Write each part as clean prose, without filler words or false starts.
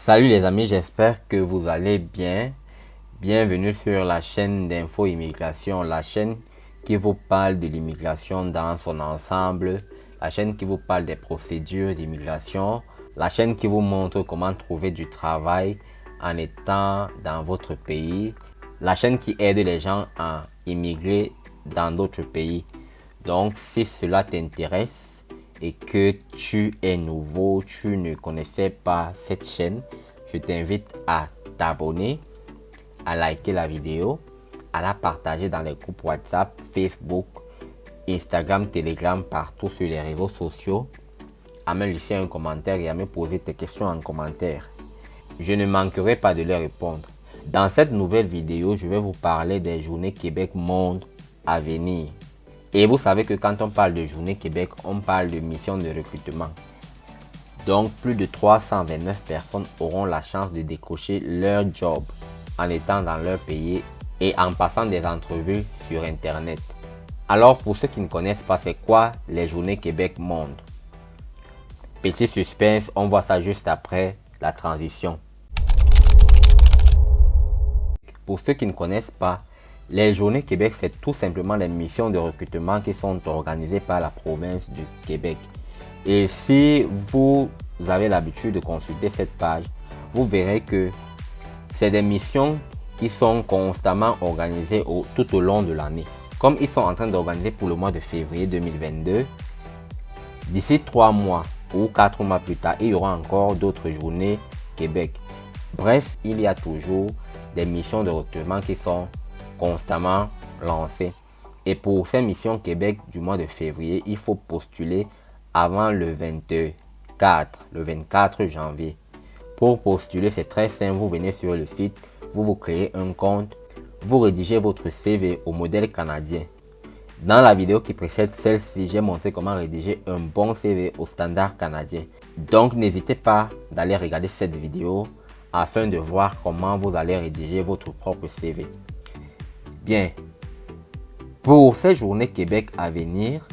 Salut les amis, j'espère que vous allez bien. Bienvenue sur la chaîne d'Info Immigration, la chaîne qui vous parle de l'immigration dans son ensemble, la chaîne qui vous parle des procédures d'immigration, la chaîne qui vous montre comment trouver du travail en étant dans votre pays, la chaîne qui aide les gens à immigrer dans d'autres pays. Donc si cela t'intéresse et que tu es nouveau, tu ne connaissais pas cette chaîne, je t'invite à t'abonner, à liker la vidéo, à la partager dans les groupes WhatsApp, Facebook, Instagram, Telegram, partout sur les réseaux sociaux, à me laisser un commentaire et à me poser tes questions en commentaire. Je ne manquerai pas de leur répondre. Dans cette nouvelle vidéo, je vais vous parler des journées Québec Monde à venir. Et vous savez que quand on parle de Journée Québec, on parle de mission de recrutement. Donc, plus de 329 personnes auront la chance de décrocher leur job en étant dans leur pays et en passant des entrevues sur Internet. Alors, pour ceux qui ne connaissent pas, c'est quoi les Journées Québec Monde? Petit suspense, on voit ça juste après la transition. Pour ceux qui ne connaissent pas, les Journées Québec, c'est tout simplement les missions de recrutement qui sont organisées par la province du Québec. Et si vous avez l'habitude de consulter cette page, vous verrez que c'est des missions qui sont constamment organisées tout au long de l'année. Comme ils sont en train d'organiser pour le mois de février 2022, d'ici 3 mois ou 4 mois plus tard, il y aura encore d'autres Journées Québec. Bref, il y a toujours des missions de recrutement qui sont constamment lancées. Et pour ces missions Québec du mois de février, il faut postuler avant le 24 janvier. Pour postuler, c'est très simple. Vous venez sur le site, vous créez un compte, vous rédigez votre CV au modèle canadien. Dans la vidéo qui précède celle-ci, j'ai montré comment rédiger un bon CV au standard canadien. Donc n'hésitez pas d'aller regarder cette vidéo afin de voir comment vous allez rédiger votre propre CV. Bien, pour ces Journées Québec à venir,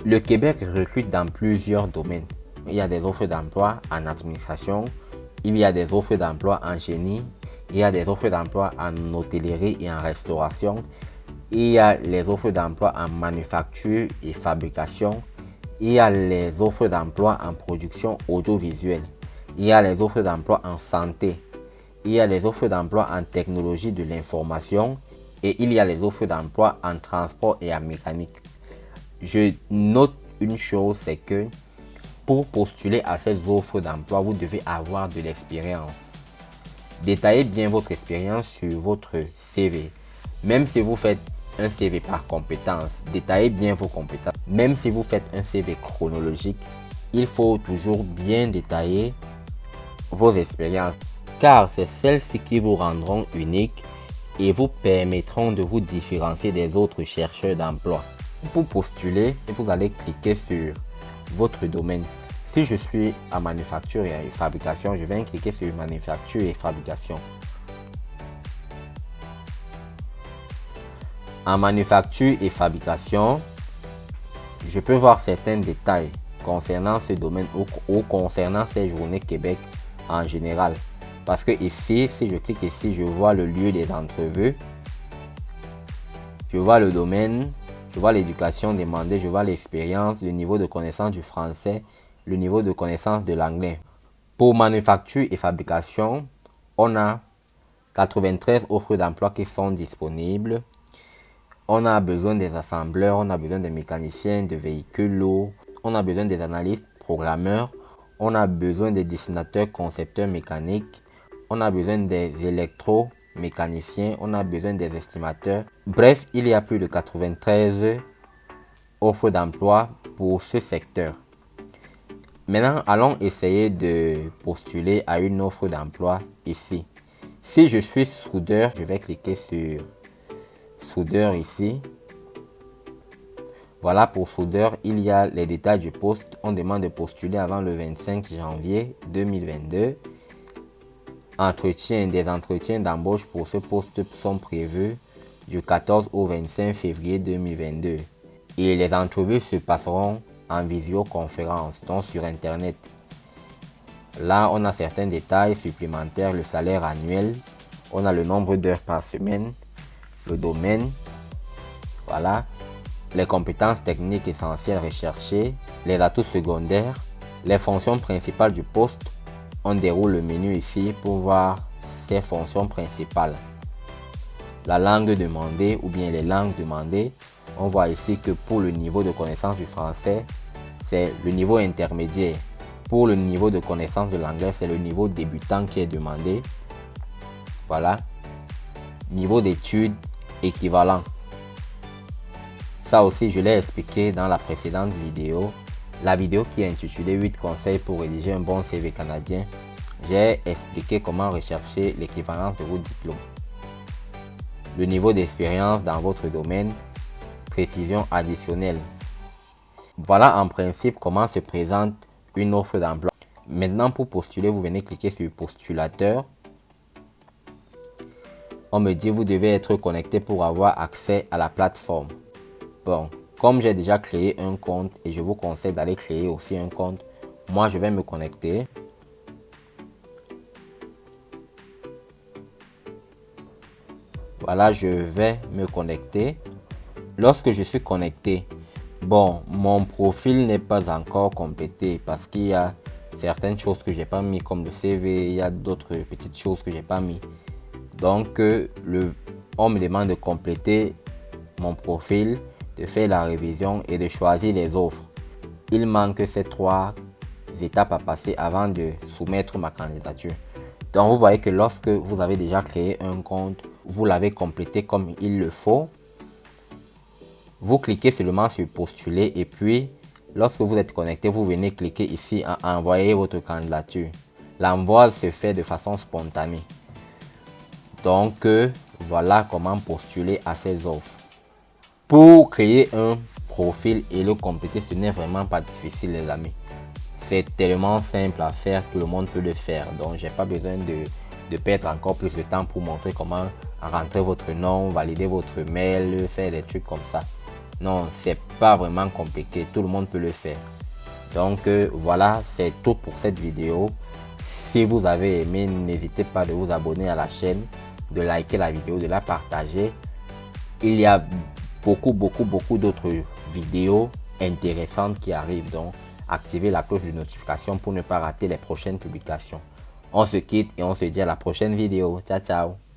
le Québec recrute dans plusieurs domaines. Il y a des offres d'emploi en administration, il y a des offres d'emploi en génie, il y a des offres d'emploi en hôtellerie et en restauration, il y a les offres d'emploi en manufacture et fabrication, il y a les offres d'emploi en production audiovisuelle, il y a les offres d'emploi en santé, il y a les offres d'emploi en technologie de l'information et il y a les offres d'emploi en transport et en mécanique. Je note une chose, c'est que pour postuler à ces offres d'emploi, vous devez avoir de l'expérience. Détaillez bien votre expérience sur votre CV. Même si vous faites un CV par compétences, détaillez bien vos compétences. Même si vous faites un CV chronologique, il faut toujours bien détailler vos expériences, car c'est celles-ci qui vous rendront unique et vous permettront de vous différencier des autres chercheurs d'emploi. Pour postuler, vous allez cliquer sur votre domaine. Si je suis en manufacture et fabrication, je vais cliquer sur manufacture et fabrication. En manufacture et fabrication, je peux voir certains détails concernant ce domaine ou concernant ces Journées Québec en général. Parce que ici, si je clique ici, je vois le lieu des entrevues, je vois le domaine, je vois l'éducation demandée, je vois l'expérience, le niveau de connaissance du français, le niveau de connaissance de l'anglais. Pour manufacture et fabrication, on a 93 offres d'emploi qui sont disponibles. On a besoin des assembleurs, on a besoin des mécaniciens de véhicules lourds, on a besoin des analystes, programmeurs, on a besoin des dessinateurs, concepteurs mécaniques, on a besoin des électromécaniciens, on a besoin des estimateurs. Bref, il y a plus de 93 offres d'emploi pour ce secteur. Maintenant, allons essayer de postuler à une offre d'emploi ici. Si je suis soudeur, je vais cliquer sur soudeur ici. Voilà, pour soudeur, il y a les détails du poste. On demande de postuler avant le 25 janvier 2022. Des entretiens d'embauche pour ce poste sont prévus du 14 au 25 février 2022. Et les entrevues se passeront en visioconférence, donc sur Internet. Là, on a certains détails supplémentaires, le salaire annuel, on a le nombre d'heures par semaine, le domaine, voilà, les compétences techniques essentielles recherchées, les atouts secondaires, les fonctions principales du poste. On déroule le menu ici pour voir ses fonctions principales. La langue demandée ou bien les langues demandées. On voit ici que pour le niveau de connaissance du français, c'est le niveau intermédiaire. Pour le niveau de connaissance de l'anglais, c'est le niveau débutant qui est demandé. Voilà. Niveau d'études équivalent. Ça aussi, je l'ai expliqué dans la précédente vidéo. La vidéo qui est intitulée 8 conseils pour rédiger un bon CV canadien. J'ai expliqué comment rechercher l'équivalence de vos diplômes. Le niveau d'expérience dans votre domaine. Précision additionnelle. Voilà en principe comment se présente une offre d'emploi. Maintenant, pour postuler, vous venez cliquer sur postulateur. On me dit vous devez être connecté pour avoir accès à la plateforme. Bon, comme j'ai déjà créé un compte et je vous conseille d'aller créer aussi un compte, moi je vais me connecter. Voilà, je vais me connecter. Lorsque je suis connecté, bon, mon profil n'est pas encore complété parce qu'il y a certaines choses que j'ai pas mis comme le CV, il y a d'autres petites choses que j'ai pas mis. Donc, on me demande de compléter mon profil, de faire la révision et de choisir les offres. Il manque ces 3 étapes à passer avant de soumettre ma candidature. Donc, vous voyez que lorsque vous avez déjà créé un compte, vous l'avez complété comme il le faut. Vous cliquez seulement sur postuler et puis, lorsque vous êtes connecté, vous venez cliquer ici à envoyer votre candidature. L'envoi se fait de façon spontanée. Donc, voilà comment postuler à ces offres. Pour créer un profil et le compléter, ce n'est vraiment pas difficile les amis. C'est tellement simple à faire, tout le monde peut le faire. Donc, j'ai pas besoin de perdre encore plus de temps pour montrer comment rentrer votre nom, valider votre mail, faire des trucs comme ça. Non, c'est pas vraiment compliqué, tout le monde peut le faire. Donc, voilà, c'est tout pour cette vidéo. Si vous avez aimé, n'hésitez pas de vous abonner à la chaîne, de liker la vidéo, de la partager. Il y a beaucoup d'autres vidéos intéressantes qui arrivent. Donc, activez la cloche de notification pour ne pas rater les prochaines publications. On se quitte et on se dit à la prochaine vidéo. Ciao, ciao.